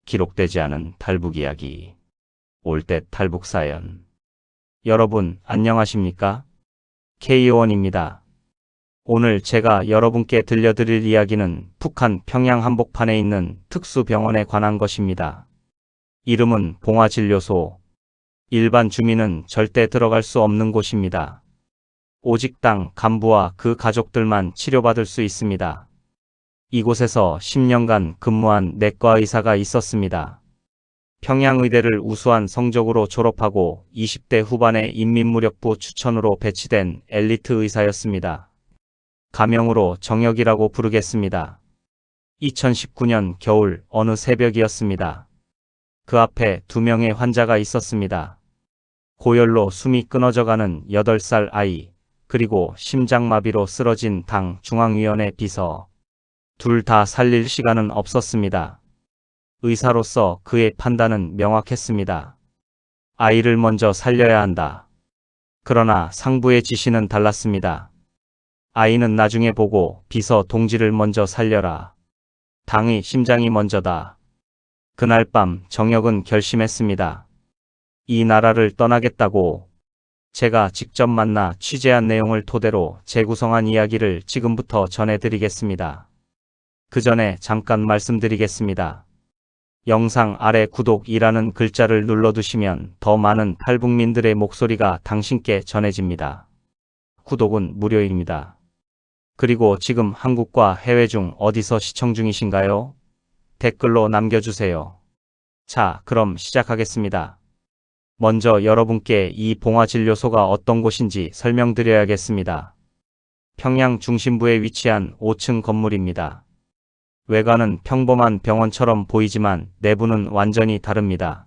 기록되지 않은 탈북 이야기. 올댓 탈북 사연. 여러분, 안녕하십니까? K의원입니다. 오늘 제가 여러분께 들려드릴 이야기는 북한 평양 한복판에 있는 특수병원에 관한 것입니다. 이름은 봉화진료소. 일반 주민은 절대 들어갈 수 없는 곳입니다. 오직 당 간부와 그 가족들만 치료받을 수 있습니다. 이곳에서 10년간 근무한 내과 의사가 있었습니다. 평양의대를 우수한 성적으로 졸업하고 20대 후반에 인민무력부 추천으로 배치된 엘리트 의사였습니다. 가명으로 정혁이라고 부르겠습니다. 2019년 겨울 어느 새벽이었습니다. 그 앞에 2명의 환자가 있었습니다. 고열로 숨이 끊어져가는 8살 아이, 그리고 심장마비로 쓰러진 당 중앙위원회 비서. 둘 다 살릴 시간은 없었습니다. 의사로서 그의 판단은 명확했습니다. 아이를 먼저 살려야 한다. 그러나 상부의 지시는 달랐습니다. 아이는 나중에 보고 비서 동지를 먼저 살려라. 당의 심장이 먼저다. 그날 밤 정혁은 결심했습니다. 이 나라를 떠나겠다고. 제가 직접 만나 취재한 내용을 토대로 재구성한 이야기를 지금부터 전해드리겠습니다. 그 전에 잠깐 말씀드리겠습니다. 영상 아래 구독이라는 글자를 눌러두시면 더 많은 탈북민들의 목소리가 당신께 전해집니다. 구독은 무료입니다. 그리고 지금 한국과 해외 중 어디서 시청 중이신가요? 댓글로 남겨주세요. 자, 그럼 시작하겠습니다. 먼저 여러분께 이 봉화진료소가 어떤 곳인지 설명드려야겠습니다. 평양 중심부에 위치한 5층 건물입니다. 외관은 평범한 병원처럼 보이지만 내부는 완전히 다릅니다.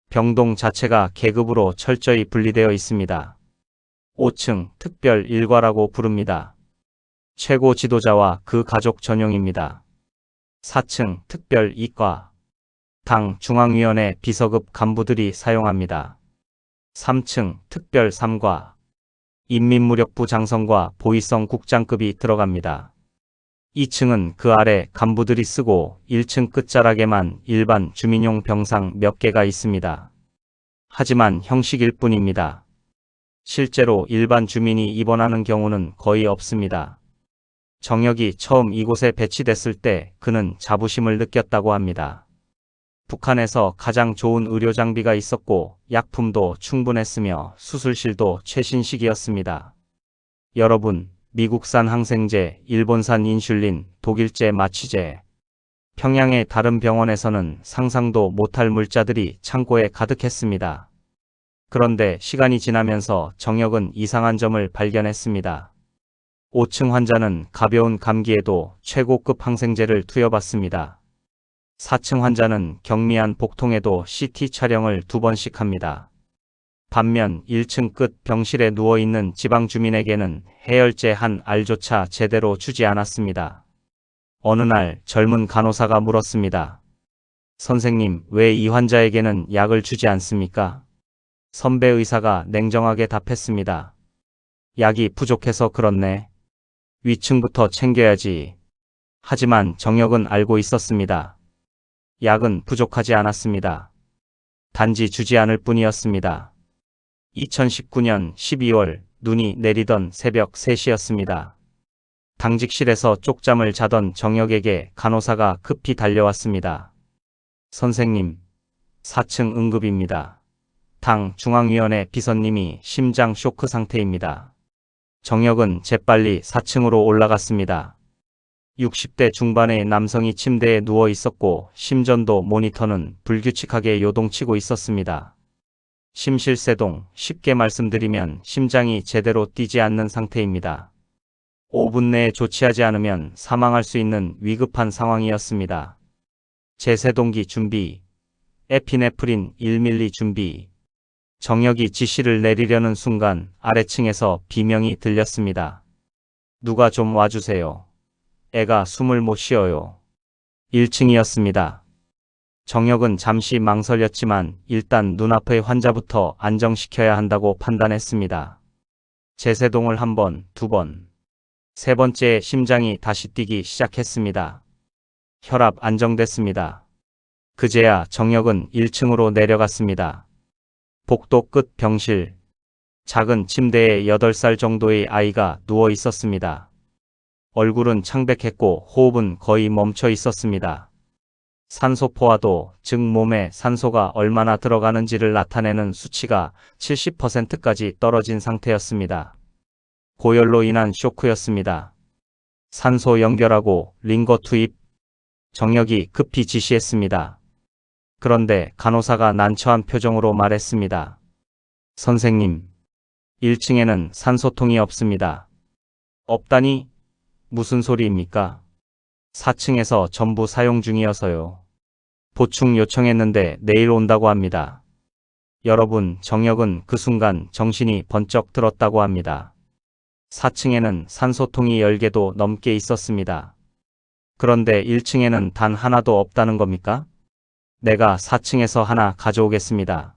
병동 자체가 계급으로 철저히 분리되어 있습니다. 5층 특별 1과라고 부릅니다. 최고 지도자와 그 가족 전용입니다. 4층 특별 2과. 당 중앙위원회 비서급 간부들이 사용합니다. 3층 특별 3과. 인민무력부 장성과 보위성 국장급이 들어갑니다. 2층은 그 아래 간부들이 쓰고 1층 끝자락에만 일반 주민용 병상 몇 개가 있습니다. 하지만 형식일 뿐입니다. 실제로 일반 주민이 입원하는 경우는 거의 없습니다. 정혁이 처음 이곳에 배치됐을 때 그는 자부심을 느꼈다고 합니다. 북한에서 가장 좋은 의료 장비가 있었고 약품도 충분했으며 수술실도 최신식이었습니다. 여러분, 미국산 항생제, 일본산 인슐린, 독일제 마취제. 평양의 다른 병원에서는 상상도 못할 물자들이 창고에 가득했습니다. 그런데 시간이 지나면서 정혁은 이상한 점을 발견했습니다. 5층 환자는 가벼운 감기에도 최고급 항생제를 투여받습니다. 4층 환자는 경미한 복통에도 CT 촬영을 2번씩 합니다. 반면 1층 끝 병실에 누워있는 지방 주민에게는 해열제 한 알조차 제대로 주지 않았습니다. 어느 날 젊은 간호사가 물었습니다. 선생님, 왜 이 환자에게는 약을 주지 않습니까? 선배 의사가 냉정하게 답했습니다. 약이 부족해서 그렇네. 위층부터 챙겨야지. 하지만 정혁은 알고 있었습니다. 약은 부족하지 않았습니다. 단지 주지 않을 뿐이었습니다. 2019년 12월 눈이 내리던 새벽 3시였습니다. 당직실에서 쪽잠을 자던 정혁에게 간호사가 급히 달려왔습니다. 선생님, 4층 응급입니다. 당 중앙위원회 비서님이 심장 쇼크 상태입니다. 정혁은 재빨리 4층으로 올라갔습니다. 60대 중반의 남성이 침대에 누워 있었고 심전도 모니터는 불규칙하게 요동치고 있었습니다. 심실세동, 쉽게 말씀드리면 심장이 제대로 뛰지 않는 상태입니다. 5분 내에 조치하지 않으면 사망할 수 있는 위급한 상황이었습니다. 제세동기 준비, 에피네프린 1ml 준비. 정혁이 지시를 내리려는 순간 아래층에서 비명이 들렸습니다. 누가 좀 와주세요. 애가 숨을 못 쉬어요. 1층이었습니다. 정혁은 잠시 망설였지만 일단 눈앞의 환자부터 안정시켜야 한다고 판단했습니다. 제세동을 1번, 2번. 세 번째에 심장이 다시 뛰기 시작했습니다. 혈압 안정됐습니다. 그제야 정혁은 1층으로 내려갔습니다. 복도 끝 병실. 작은 침대에 8살 정도의 아이가 누워 있었습니다. 얼굴은 창백했고 호흡은 거의 멈춰 있었습니다. 산소포화도, 즉 몸에 산소가 얼마나 들어가는지를 나타내는 수치가 70%까지 떨어진 상태였습니다. 고열로 인한 쇼크였습니다. 산소 연결하고 링거 투입. 정혁이 급히 지시했습니다. 그런데 간호사가 난처한 표정으로 말했습니다. 선생님, 1층에는 산소통이 없습니다. 없다니? 무슨 소리입니까? 4층에서 전부 사용 중이어서요. 보충 요청했는데 내일 온다고 합니다. 여러분, 정혁은 그 순간 정신이 번쩍 들었다고 합니다. 4층에는 산소통이 10개도 넘게 있었습니다. 그런데 1층에는 단 하나도 없다는 겁니까? 내가 4층에서 하나 가져오겠습니다.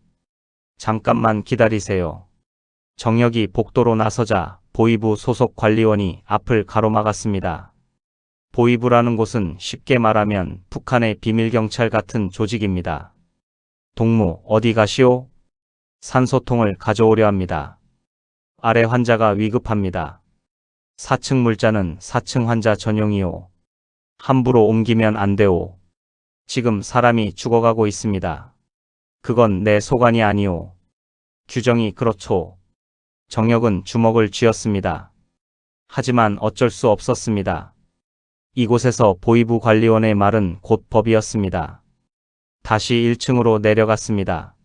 잠깐만 기다리세요. 정혁이 복도로 나서자 보이부 소속 관리원이 앞을 가로막았습니다. 보이부라는 곳은 쉽게 말하면 북한의 비밀경찰 같은 조직입니다. 동무, 어디 가시오? 산소통을 가져오려 합니다. 아래 환자가 위급합니다. 4층 물자는 4층 환자 전용이오. 함부로 옮기면 안 돼오. 지금 사람이 죽어가고 있습니다. 그건 내 소관이 아니오. 규정이 그렇소. 정혁은 주먹을 쥐었습니다. 하지만 어쩔 수 없었습니다. 이곳에서 보이부 관리원의 말은 곧 법이었습니다. 다시 1층으로 내려갔습니다.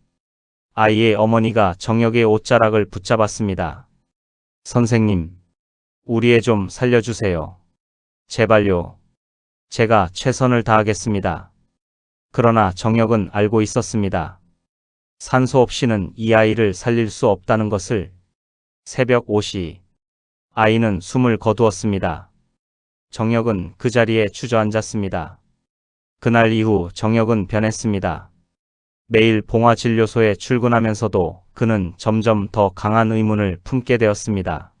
아이의 어머니가 정혁의 옷자락을 붙잡았습니다. 선생님, 우리 애 좀 살려주세요. 제발요. 제가 최선을 다하겠습니다. 그러나 정혁은 알고 있었습니다. 산소 없이는 이 아이를 살릴 수 없다는 것을. 새벽 5시. 아이는 숨을 거두었습니다. 정혁은 그 자리에 주저앉았습니다. 그날 이후 정혁은 변했습니다. 매일 봉화진료소에 출근하면서도 그는 점점 더 강한 의문을 품게 되었습니다.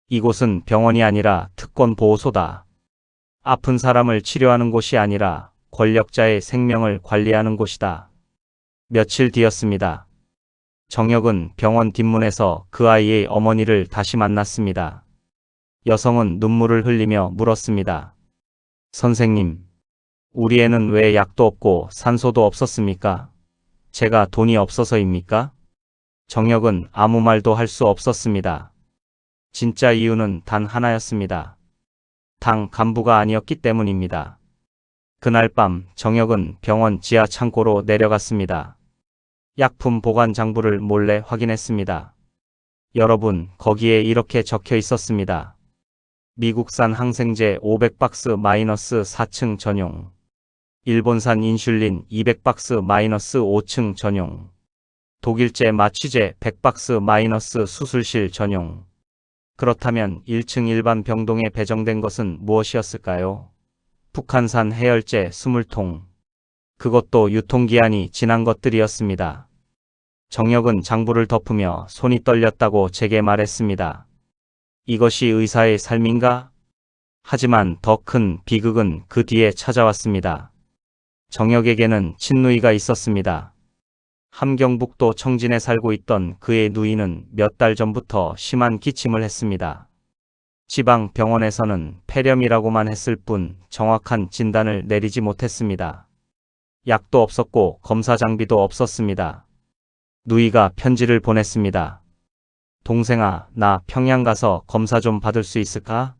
이곳은 병원이 아니라 특권보호소다. 아픈 사람을 치료하는 곳이 아니라 권력자의 생명을 관리하는 곳이다. 며칠 뒤였습니다. 정혁은 병원 뒷문에서 그 아이의 어머니를 다시 만났습니다. 여성은 눈물을 흘리며 물었습니다. 선생님, 우리 애는 왜 약도 없고 산소도 없었습니까? 제가 돈이 없어서입니까? 정혁은 아무 말도 할 수 없었습니다. 진짜 이유는 단 하나였습니다. 당 간부가 아니었기 때문입니다. 그날 밤 정혁은 병원 지하 창고로 내려갔습니다. 약품 보관 장부를 몰래 확인했습니다. 여러분, 거기에 이렇게 적혀 있었습니다. 미국산 항생제 500박스 마이너스 4층 전용. 일본산 인슐린 200박스 마이너스 5층 전용. 독일제 마취제 100박스 마이너스 수술실 전용. 그렇다면 1층 일반 병동에 배정된 것은 무엇이었을까요? 북한산 해열제 20통. 그것도 유통기한이 지난 것들이었습니다. 정혁은 장부를 덮으며 손이 떨렸다고 제게 말했습니다. 이것이 의사의 삶인가? 하지만 더 큰 비극은 그 뒤에 찾아왔습니다. 정혁에게는 친누이가 있었습니다. 함경북도 청진에 살고 있던 그의 누이는 몇 달 전부터 심한 기침을 했습니다. 지방 병원에서는 폐렴이라고만 했을 뿐 정확한 진단을 내리지 못했습니다. 약도 없었고 검사 장비도 없었습니다. 누이가 편지를 보냈습니다. 동생아, 나 평양 가서 검사 좀 받을 수 있을까?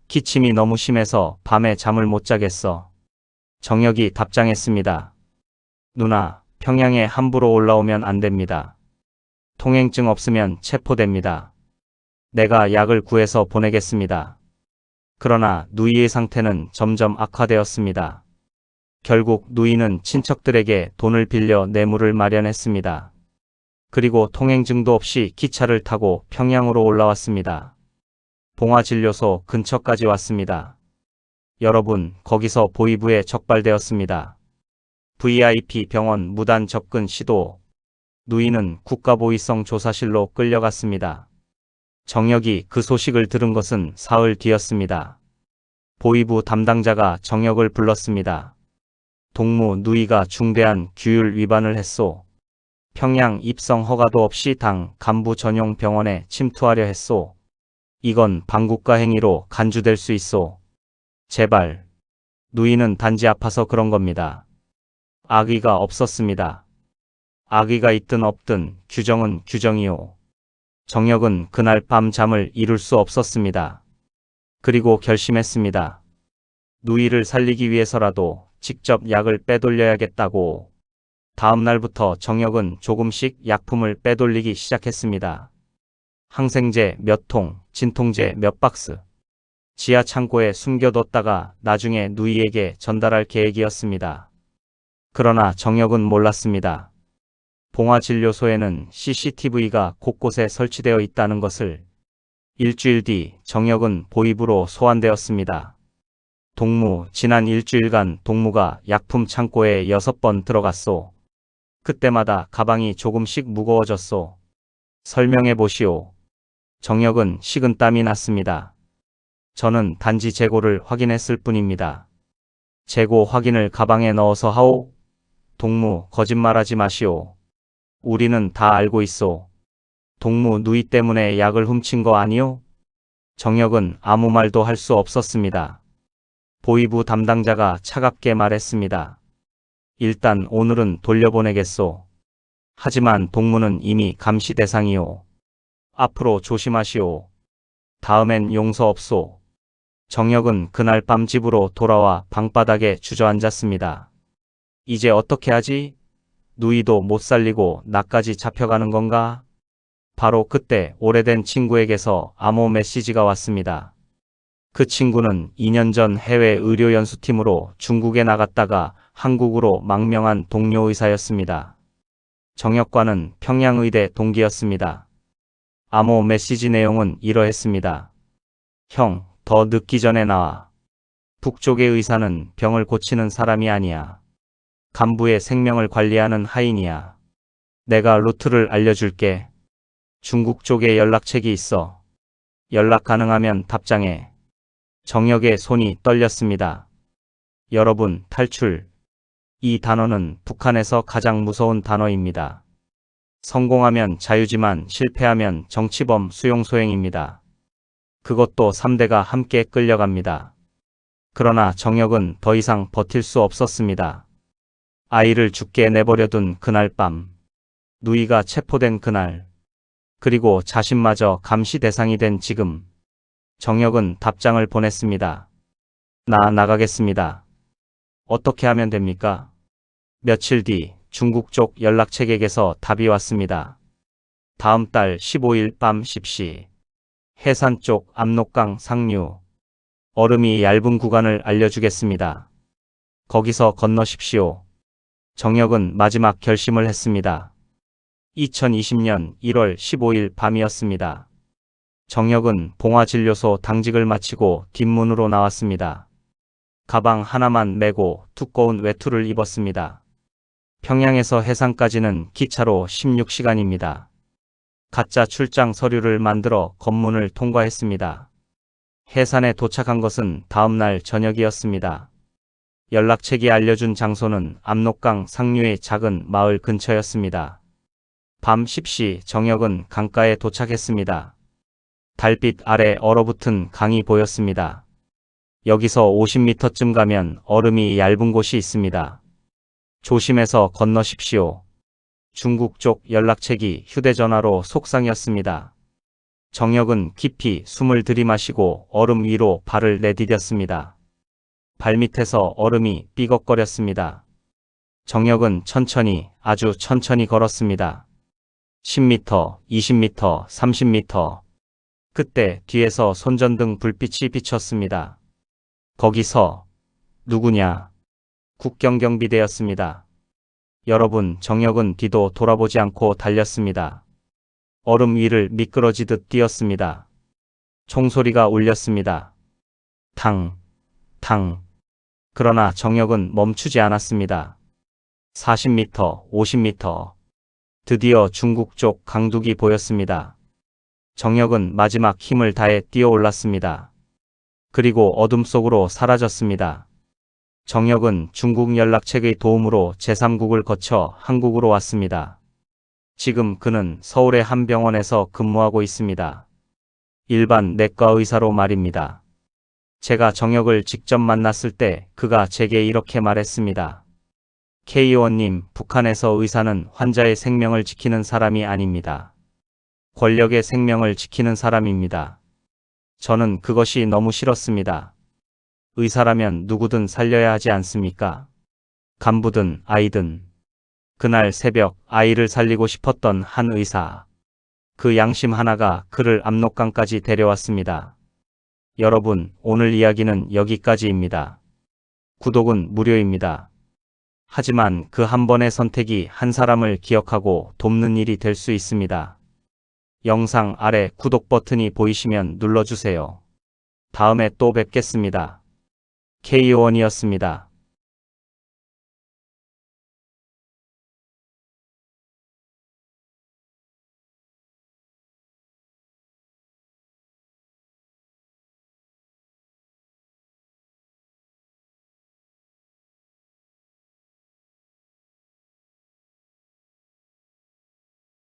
기침이 너무 심해서 밤에 잠을 못 자겠어. 정혁이 답장했습니다. 누나, 평양에 함부로 올라오면 안 됩니다. 통행증 없으면 체포됩니다. 내가 약을 구해서 보내겠습니다. 그러나 누이의 상태는 점점 악화되었습니다. 결국 누이는 친척들에게 돈을 빌려 뇌물을 마련했습니다. 그리고 통행증도 없이 기차를 타고 평양으로 올라왔습니다. 봉화진료소 근처까지 왔습니다. 여러분, 거기서 보이부에 적발되었습니다. VIP 병원 무단 접근 시도. 누이는 국가보위성 조사실로 끌려갔습니다. 정혁이 그 소식을 들은 것은 사흘 뒤였습니다. 보이부 담당자가 정혁을 불렀습니다. 동무 누이가 중대한 규율 위반을 했소. 평양 입성 허가도 없이 당 간부 전용 병원에 침투하려 했소. 이건 반국가 행위로 간주될 수 있소. 제발. 누이는 단지 아파서 그런 겁니다. 악의가 없었습니다. 악의가 있든 없든 규정은 규정이요. 정혁은 그날 밤 잠을 이룰 수 없었습니다. 그리고 결심했습니다. 누이를 살리기 위해서라도 직접 약을 빼돌려야겠다고. 다음 날부터 정혁은 조금씩 약품을 빼돌리기 시작했습니다. 항생제 몇 통, 진통제 몇 박스. 지하 창고에 숨겨뒀다가 나중에 누이에게 전달할 계획이었습니다. 그러나 정혁은 몰랐습니다. 봉화진료소에는 CCTV가 곳곳에 설치되어 있다는 것을. 일주일 뒤 정혁은 보입으로 소환되었습니다. 동무, 지난 일주일간 동무가 약품 창고에 6번 들어갔소. 그때마다 가방이 조금씩 무거워졌소. 설명해 보시오. 정혁은 식은땀이 났습니다. 저는 단지 재고를 확인했을 뿐입니다. 재고 확인을 가방에 넣어서 하오? 동무, 거짓말하지 마시오. 우리는 다 알고 있소. 동무 누이 때문에 약을 훔친 거 아니오? 정혁은 아무 말도 할 수 없었습니다. 보이부 담당자가 차갑게 말했습니다. 일단 오늘은 돌려보내겠소. 하지만 동무는 이미 감시 대상이오. 앞으로 조심하시오. 다음엔 용서 없소. 정혁은 그날 밤 집으로 돌아와 방바닥에 주저앉았습니다. 이제 어떻게 하지? 누이도 못 살리고 나까지 잡혀가는 건가? 바로 그때 오래된 친구에게서 암호 메시지가 왔습니다. 그 친구는 2년 전 해외 의료연수팀으로 중국에 나갔다가 한국으로 망명한 동료 의사였습니다. 정혁과는 평양의대 동기였습니다. 암호 메시지 내용은 이러했습니다. 형, 더 늦기 전에 나와. 북쪽의 의사는 병을 고치는 사람이 아니야. 간부의 생명을 관리하는 하인이야. 내가 루트를 알려줄게. 중국 쪽에 연락책이 있어. 연락 가능하면 답장해. 정혁의 손이 떨렸습니다. 여러분, 탈출. 이 단어는 북한에서 가장 무서운 단어입니다. 성공하면 자유지만 실패하면 정치범 수용소행입니다. 그것도 3대가 함께 끌려갑니다. 그러나 정혁은 더 이상 버틸 수 없었습니다. 아이를 죽게 내버려둔 그날 밤, 누이가 체포된 그날, 그리고 자신마저 감시 대상이 된 지금, 정혁은 답장을 보냈습니다. 나 나가겠습니다. 어떻게 하면 됩니까? 며칠 뒤 중국 쪽 연락책에게서 답이 왔습니다. 다음 달 15일 밤 10시. 해산 쪽 압록강 상류. 얼음이 얇은 구간을 알려주겠습니다. 거기서 건너십시오. 정혁은 마지막 결심을 했습니다. 2020년 1월 15일 밤이었습니다. 정혁은 봉화진료소 당직을 마치고 뒷문으로 나왔습니다. 가방 하나만 메고 두꺼운 외투를 입었습니다. 평양에서 해상까지는 기차로 16시간입니다. 가짜 출장 서류를 만들어 검문을 통과했습니다. 해산에 도착한 것은 다음날 저녁이었습니다. 연락책이 알려준 장소는 압록강 상류의 작은 마을 근처였습니다. 밤 10시 정혁은 강가에 도착했습니다. 달빛 아래 얼어붙은 강이 보였습니다. 여기서 50m쯤 가면 얼음이 얇은 곳이 있습니다. 조심해서 건너십시오. 중국 쪽 연락책이 휴대전화로 속상이었습니다. 정혁은 깊이 숨을 들이마시고 얼음 위로 발을 내디뎠습니다. 발밑에서 얼음이 삐걱거렸습니다. 정혁은 천천히, 아주 천천히 걸었습니다. 10m, 20m, 30m. 그때 뒤에서 손전등 불빛이 비쳤습니다. 거기서 누구냐? 국경경비대였습니다. 여러분, 정혁은 뒤도 돌아보지 않고 달렸습니다. 얼음 위를 미끄러지듯 뛰었습니다. 총소리가 울렸습니다. 탕, 탕. 그러나 정혁은 멈추지 않았습니다. 40m, 50m. 드디어 중국 쪽 강둑이 보였습니다. 정혁은 마지막 힘을 다해 뛰어올랐습니다. 그리고 어둠 속으로 사라졌습니다. 정혁은 중국 연락책의 도움으로 제3국을 거쳐 한국으로 왔습니다. 지금 그는 서울의 한 병원에서 근무하고 있습니다. 일반 내과 의사로 말입니다. 제가 정혁을 직접 만났을 때 그가 제게 이렇게 말했습니다. K 의원님, 북한에서 의사는 환자의 생명을 지키는 사람이 아닙니다. 권력의 생명을 지키는 사람입니다. 저는 그것이 너무 싫었습니다. 의사라면 누구든 살려야 하지 않습니까? 간부든 아이든. 그날 새벽 아이를 살리고 싶었던 한 의사. 그 양심 하나가 그를 압록강까지 데려왔습니다. 여러분, 오늘 이야기는 여기까지입니다. 구독은 무료입니다. 하지만 그 한 번의 선택이 한 사람을 기억하고 돕는 일이 될 수 있습니다. 영상 아래 구독 버튼이 보이시면 눌러주세요. 다음에 또 뵙겠습니다. K 의원이었습니다.